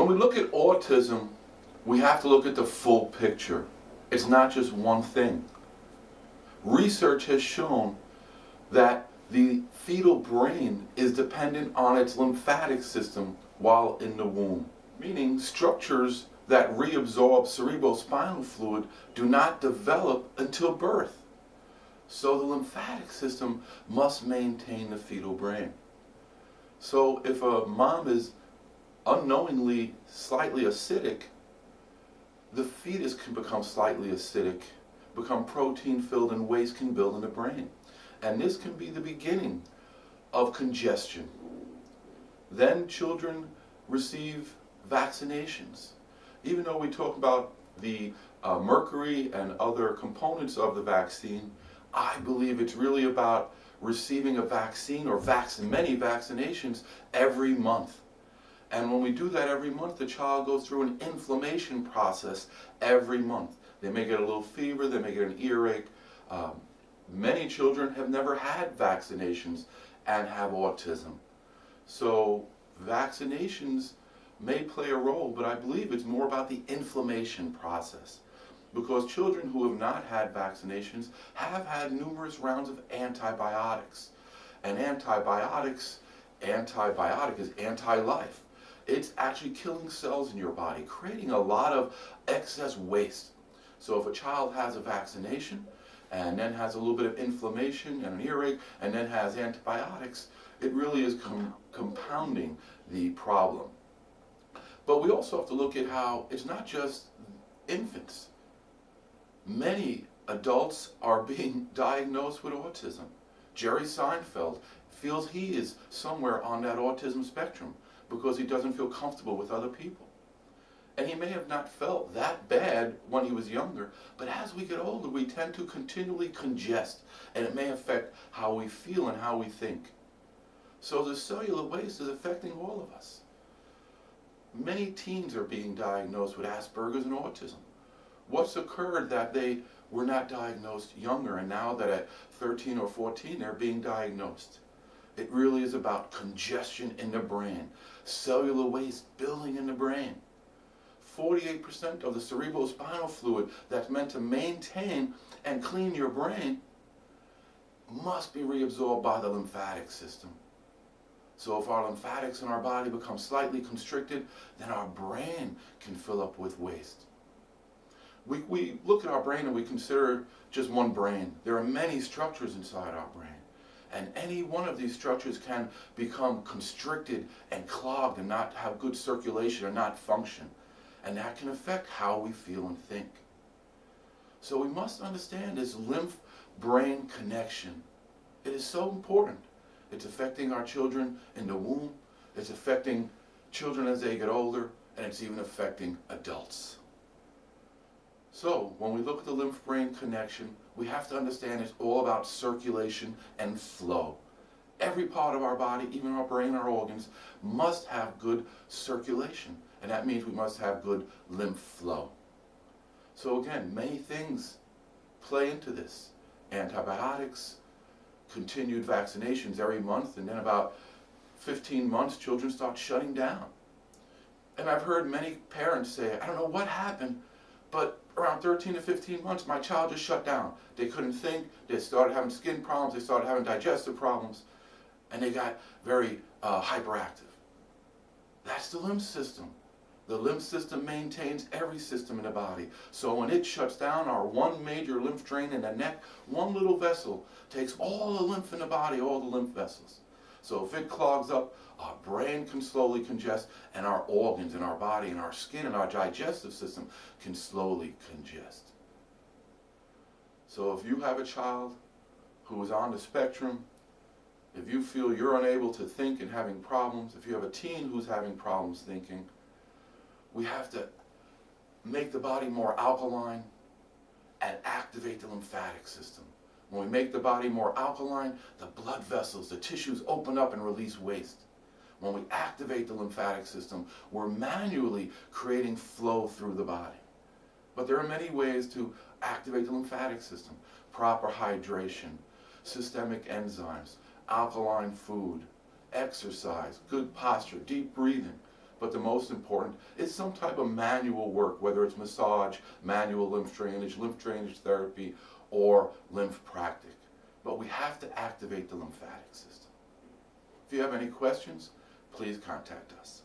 When we look at autism, we have to look at the full picture. It's not just one thing. Research has shown that the fetal brain is dependent on its lymphatic system while in the womb, meaning structures that reabsorb cerebrospinal fluid do not develop until birth. So the lymphatic system must maintain the fetal brain. So if a mom is unknowingly slightly acidic, the fetus can become slightly acidic, become protein filled, and waste can build in the brain. And this can be the beginning of congestion. Then children receive vaccinations. Even though we talk about the mercury and other components of the vaccine, I believe it's really about receiving a vaccine or many vaccinations every month. And when we do that every month, the child goes through an inflammation process every month. They may get a little fever, they may get an earache. Many children have never had vaccinations and have autism. So vaccinations may play a role, but I believe it's more about the inflammation process. Because children who have not had vaccinations have had numerous rounds of antibiotics. And antibiotic is anti-life. It's actually killing cells in your body, creating a lot of excess waste. So if a child has a vaccination and then has a little bit of inflammation and an earache and then has antibiotics, it really is compounding the problem. But we also have to look at how it's not just infants. Many adults are being diagnosed with autism. Jerry Seinfeld feels he is somewhere on that autism spectrum because he doesn't feel comfortable with other people. And he may have not felt that bad when he was younger, but as we get older, we tend to continually congest, and it may affect how we feel and how we think. So the cellular waste is affecting all of us. Many teens are being diagnosed with Asperger's and autism. What's occurred that they were not diagnosed younger, and now that at 13 or 14 they're being diagnosed? It really is about congestion in the brain, cellular waste building in the brain. 48% of the cerebrospinal fluid that's meant to maintain and clean your brain must be reabsorbed by the lymphatic system. So if our lymphatics in our body become slightly constricted, then our brain can fill up with waste. We look at our brain and we consider just one brain. There are many structures inside our brain. And any one of these structures can become constricted and clogged and not have good circulation or not function. And that can affect how we feel and think. So we must understand this lymph-brain connection. It is so important. It's affecting our children in the womb, it's affecting children as they get older, and it's even affecting adults. So when we look at the lymph-brain connection, we have to understand it's all about circulation and flow. Every part of our body, even our brain, our organs, must have good circulation. And that means we must have good lymph flow. So again, many things play into this. Antibiotics, continued vaccinations every month, and then about 15 months, children start shutting down. And I've heard many parents say, I don't know what happened, but around 13 to 15 months, my child just shut down. They couldn't think, they started having skin problems, they started having digestive problems, and they got very hyperactive. That's the lymph system. The lymph system maintains every system in the body. So when it shuts down, our one major lymph drain in the neck, one little vessel takes all the lymph in the body, all the lymph vessels. So if it clogs up, our brain can slowly congest, and our organs in our body and our skin and our digestive system can slowly congest. So if you have a child who is on the spectrum, if you feel you're unable to think and having problems, if you have a teen who's having problems thinking, we have to make the body more alkaline and activate the lymphatic system. When we make the body more alkaline, the blood vessels, the tissues open up and release waste. When we activate the lymphatic system, we're manually creating flow through the body. But there are many ways to activate the lymphatic system. Proper hydration, systemic enzymes, alkaline food, exercise, good posture, deep breathing. but the most important is some type of manual work, whether it's massage, manual lymph drainage therapy, or lymphpractic. But we have to activate the lymphatic system. If you have any questions, please contact us.